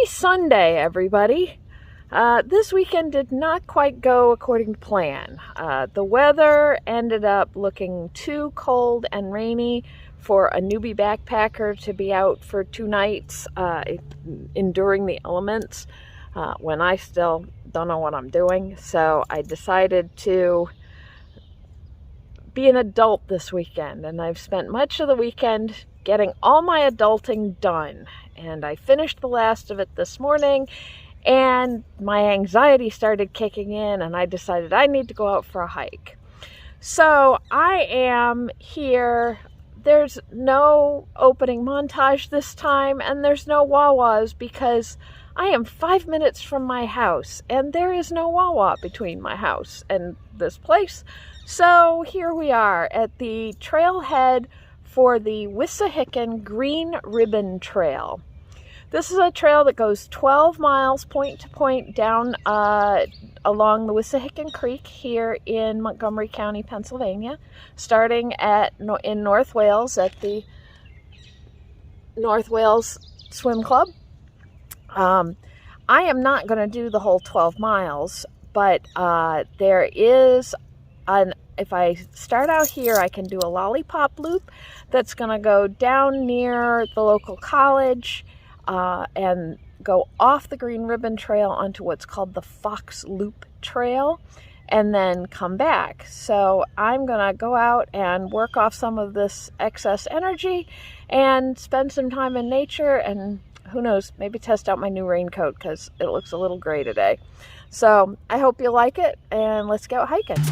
Happy Sunday, everybody. This weekend did not quite go according to plan. The weather ended up looking too cold and rainy for a newbie backpacker to be out for 2 nights enduring the elements when I still don't know what I'm doing. So I decided to be an adult this weekend, and I've spent much of the weekend getting all my adulting done. And I finished the last of it this morning, and my anxiety started kicking in, and I decided I need to go out for a hike. So I am here. There's no opening montage this time, and there's no Wawas because I am 5 minutes from my house, and there is no Wawa between my house and this place. So here we are at the trailhead for the Wissahickon Green Ribbon Trail. This is a trail that goes 12 miles point to point down along the Wissahickon Creek here in Montgomery County, Pennsylvania, starting in North Wales at the North Wales Swim Club. I am not going to do the whole 12 miles, but there is if I start out here, I can do a lollipop loop that's going to go down near the local college and go off the Green Ribbon Trail onto what's called the Fox Loop Trail, and then come back. So I'm going to go out and work off some of this excess energy and spend some time in nature, and who knows, maybe test out my new raincoat because it looks a little gray today. So I hope you like it, and let's go hiking.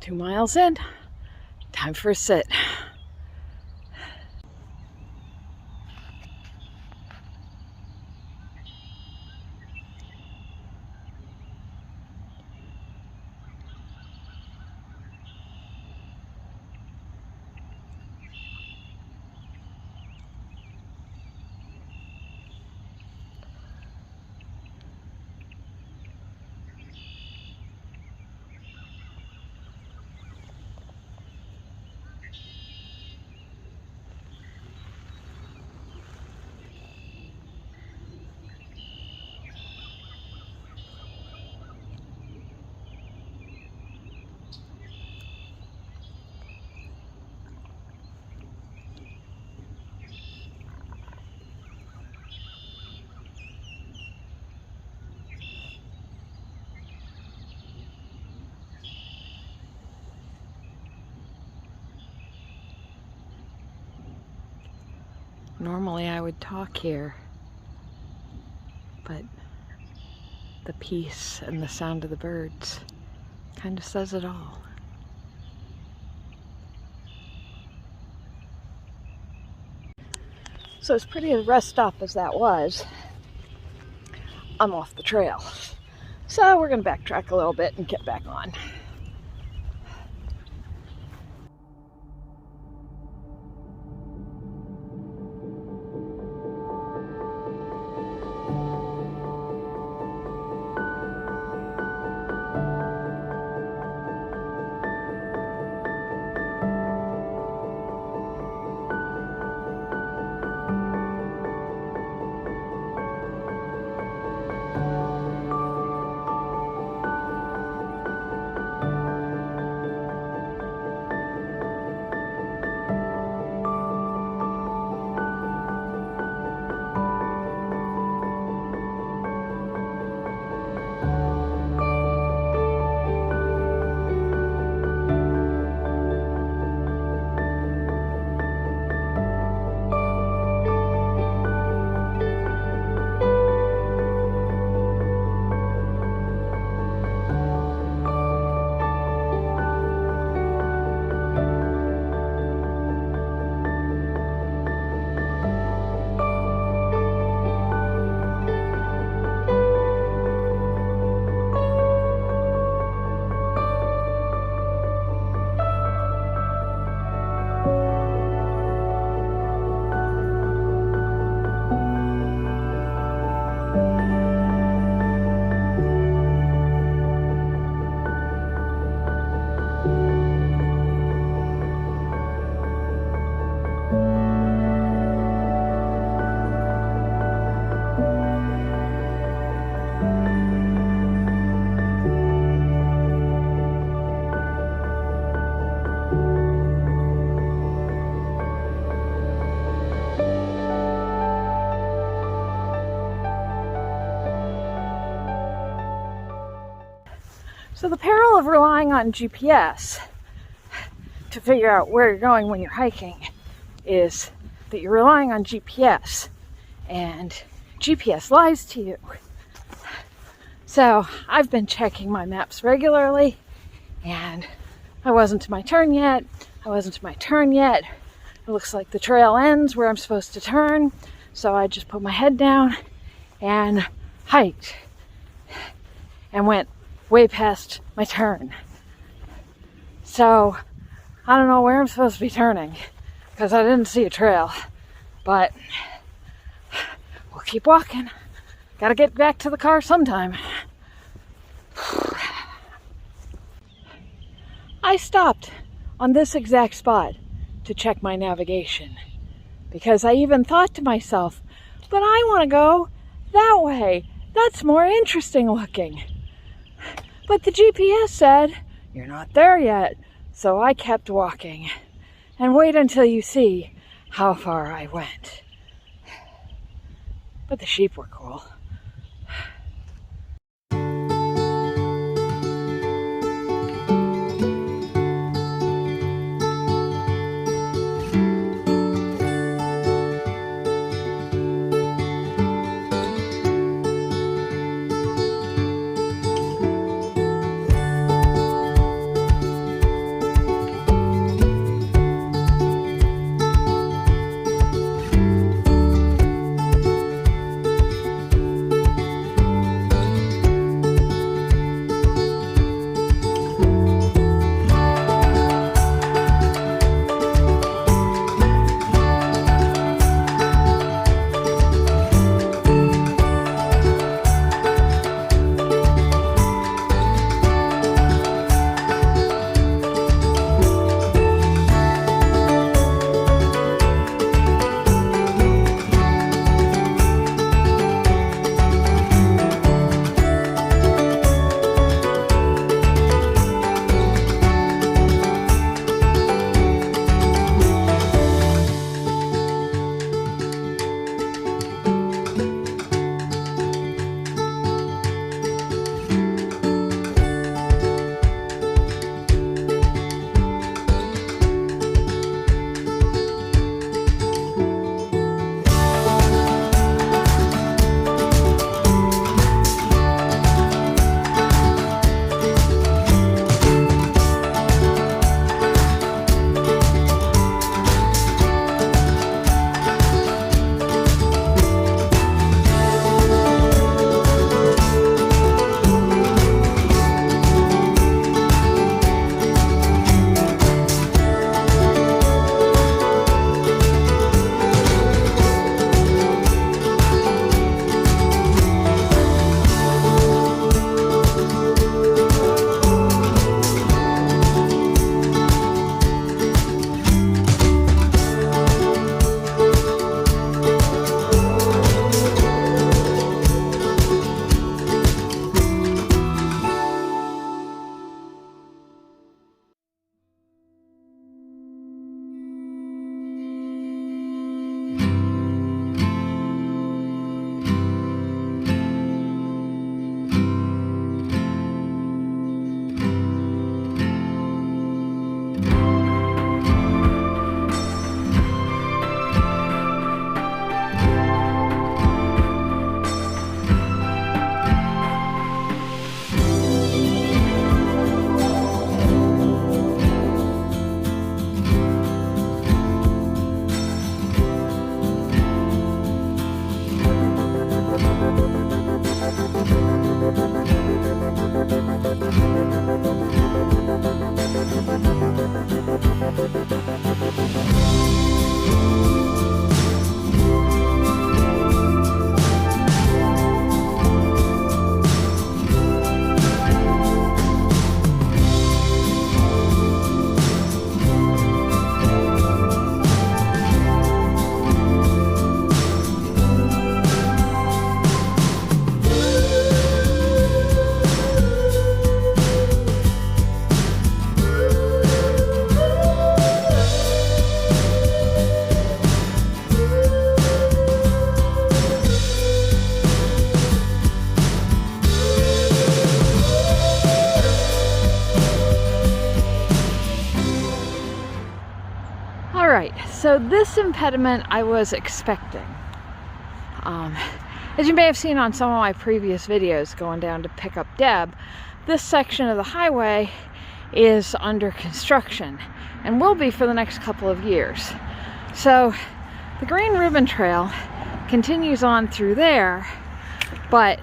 2 miles in, time for a sit. Normally I would talk here, but the peace and the sound of the birds kind of says it all. So as pretty a rest stop as that was, I'm off the trail. So we're going to backtrack a little bit and get back on. So the peril of relying on GPS to figure out where you're going when you're hiking is that you're relying on GPS, and GPS lies to you. So I've been checking my maps regularly, and I wasn't to my turn yet. It looks like the trail ends where I'm supposed to turn, so I just put my head down and hiked and went way past my turn. So I don't know where I'm supposed to be turning because I didn't see a trail, but we'll keep walking. Gotta get back to the car sometime. I stopped on this exact spot to check my navigation because I even thought to myself, but I want to go that way. That's more interesting looking. But the GPS said, you're not there yet. So I kept walking. And wait until you see how far I went. But the sheep were cool. So this impediment I was expecting. As you may have seen on some of my previous videos going down to pick up Deb, this section of the highway is under construction and will be for the next couple of years. So the Green Ribbon Trail continues on through there, but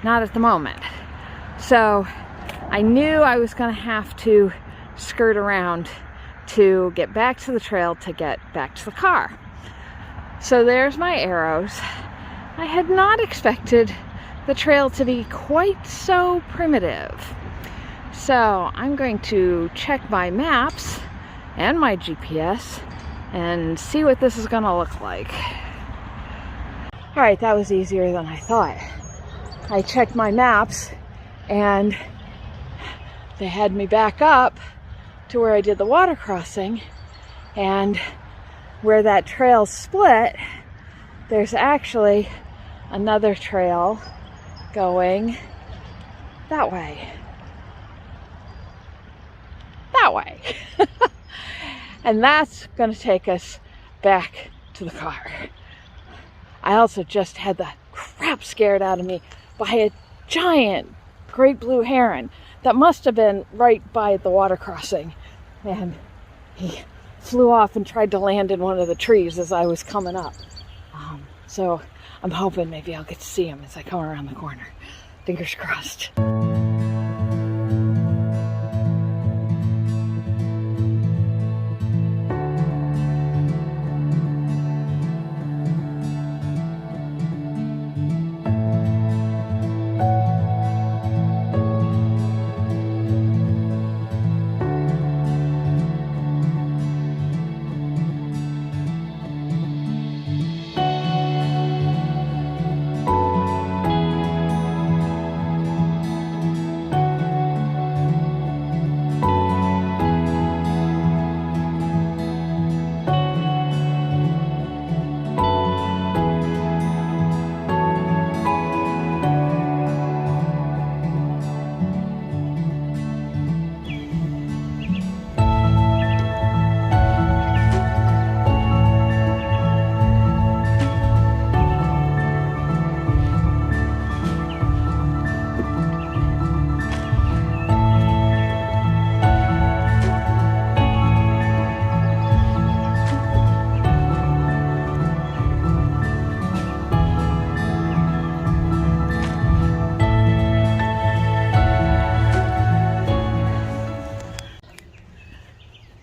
not at the moment. So I knew I was going to have to skirt around to get back to the trail to get back to the car. So there's my arrows. I had not expected the trail to be quite so primitive. So I'm going to check my maps and my GPS and see what this is going to look like. All right, that was easier than I thought. I checked my maps and they had me back up to where I did the water crossing, and where that trail split, there's actually another trail going that way. That way. And that's going to take us back to the car. I also just had the crap scared out of me by a giant great blue heron that must have been right by the water crossing. And he flew off and tried to land in one of the trees as I was coming up. So I'm hoping maybe I'll get to see him as I come around the corner. Fingers crossed.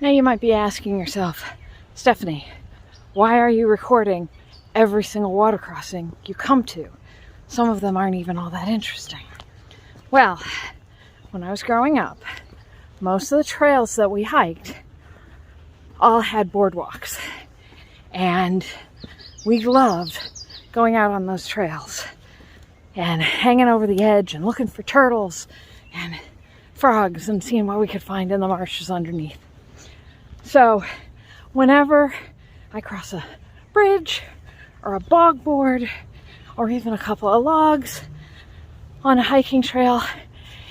Now you might be asking yourself, Stephanie, why are you recording every single water crossing you come to? Some of them aren't even all that interesting. Well, when I was growing up, most of the trails that we hiked all had boardwalks. And we loved going out on those trails and hanging over the edge and looking for turtles and frogs and seeing what we could find in the marshes underneath. So whenever I cross a bridge or a bog board or even a couple of logs on a hiking trail,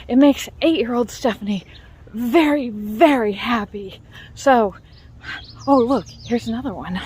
it makes 8-year-old Stephanie very, very happy. So, oh look, here's another one.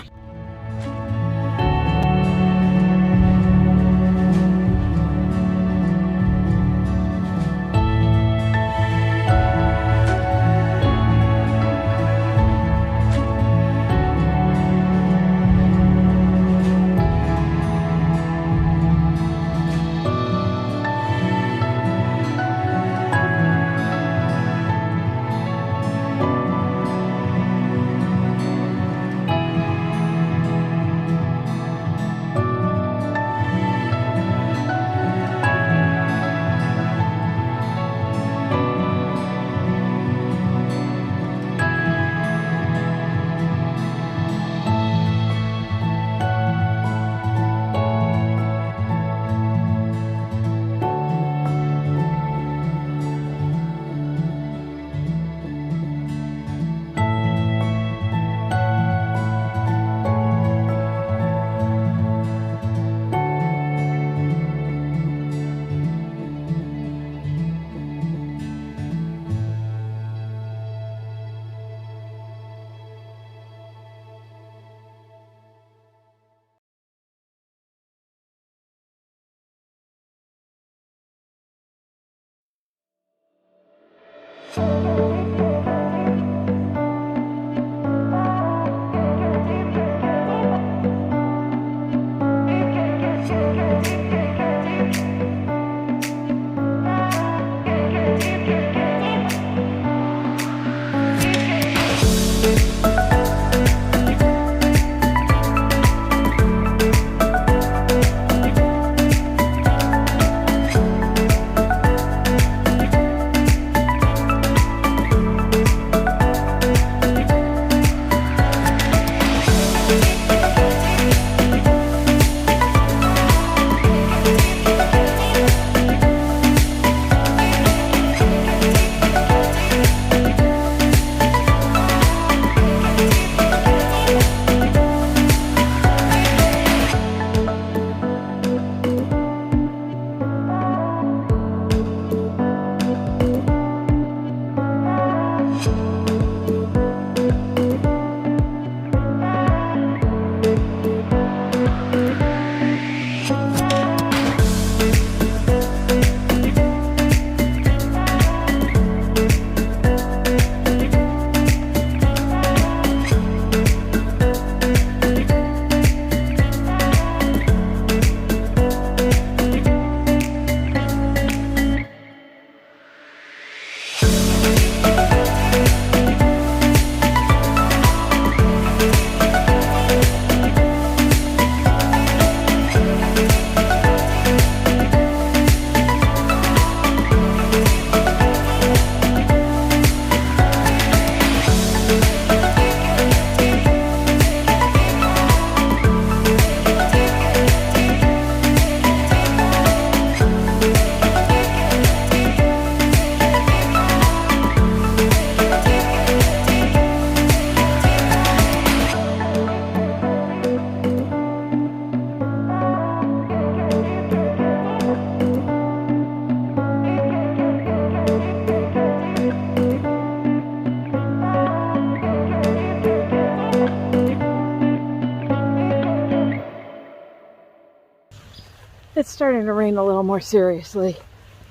It's starting to rain a little more seriously,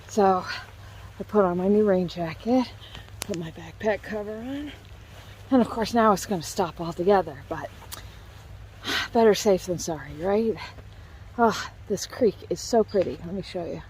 so I put on my new rain jacket, put my backpack cover on, and of course now it's going to stop altogether, but better safe than sorry, right? Oh, this creek is so pretty. Let me show you.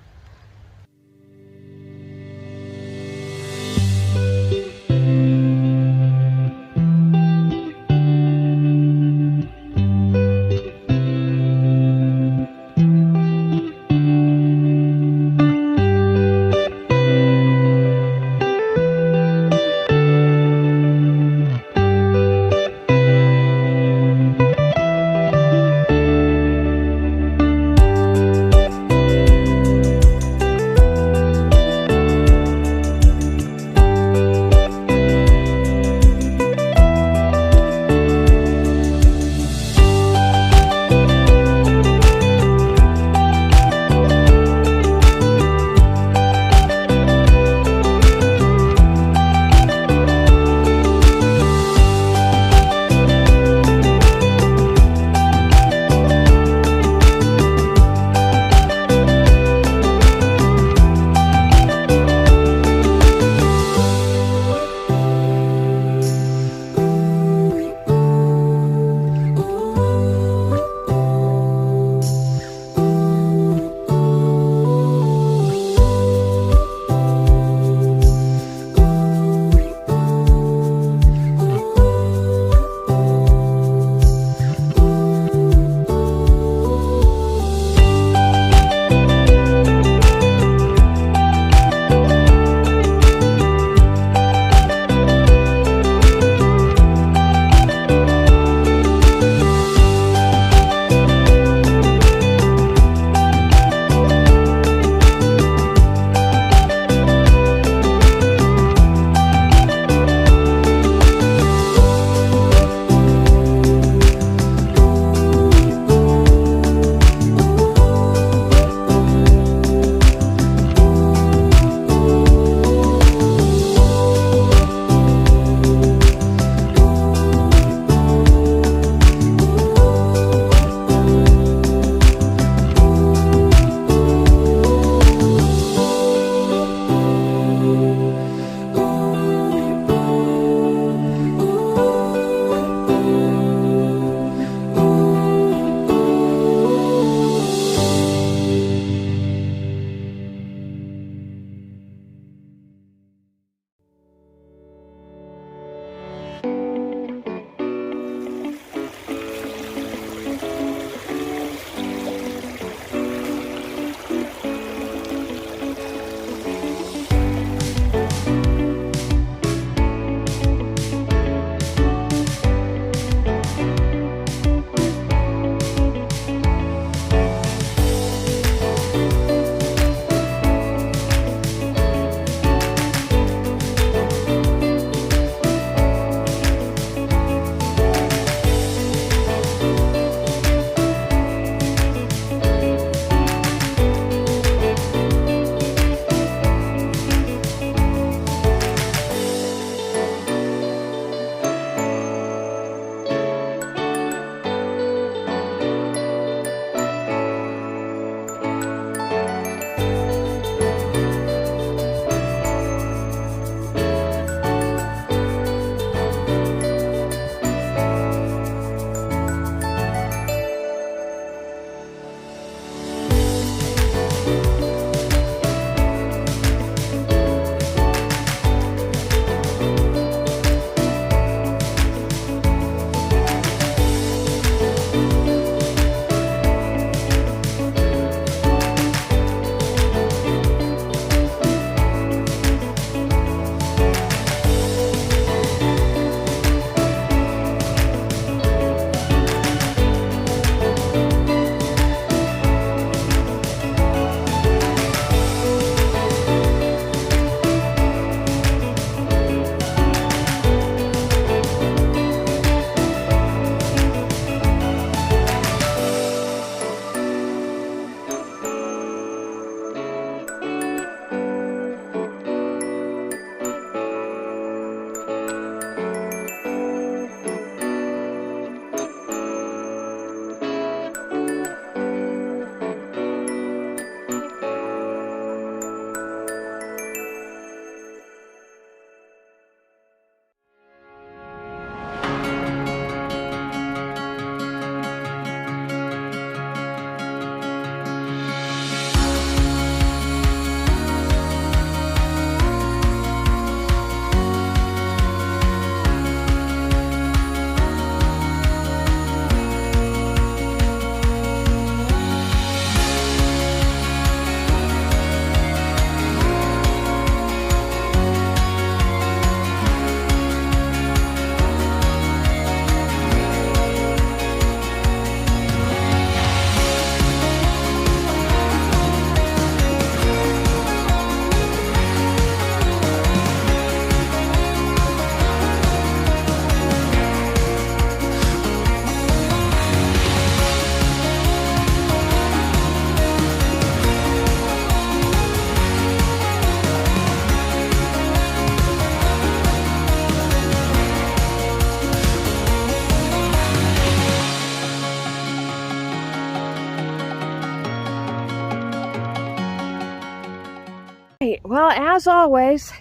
Well, as always,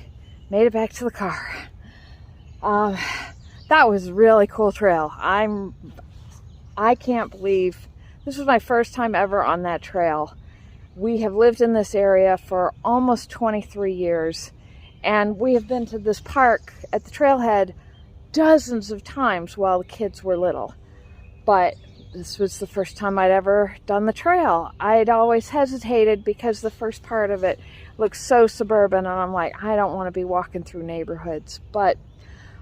made it back to the car. That was a really cool trail. I can't believe this was my first time ever on that trail. We have lived in this area for almost 23 years, and we have been to this park at the trailhead dozens of times while the kids were little. But this was the first time I'd ever done the trail. I'd always hesitated because the first part of it looks so suburban, and I'm like, I don't want to be walking through neighborhoods. But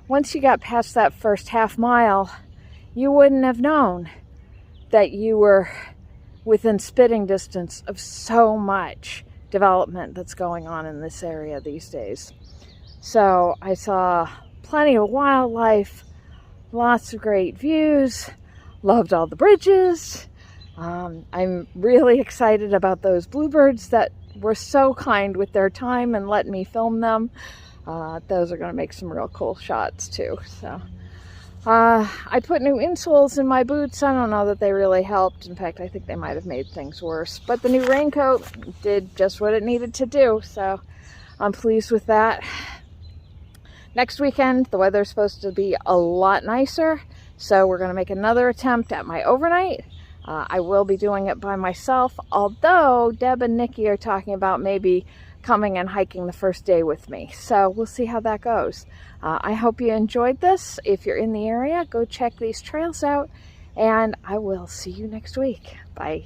once you got past that first half mile, you wouldn't have known that you were within spitting distance of so much development that's going on in this area these days. So I saw plenty of wildlife, lots of great views, loved all the bridges. I'm really excited about those bluebirds that were so kind with their time and let me film them. Those are going to make some real cool shots too. So I put new insoles in my boots. I don't know that they really helped. In fact, I think they might have made things worse. But the new raincoat did just what it needed to do. So I'm pleased with that. Next weekend, the weather's supposed to be a lot nicer. So we're going to make another attempt at my overnight. I will be doing it by myself, although Deb and Nikki are talking about maybe coming and hiking the first day with me. So we'll see how that goes. I hope you enjoyed this. If you're in the area, go check these trails out, and I will see you next week. Bye.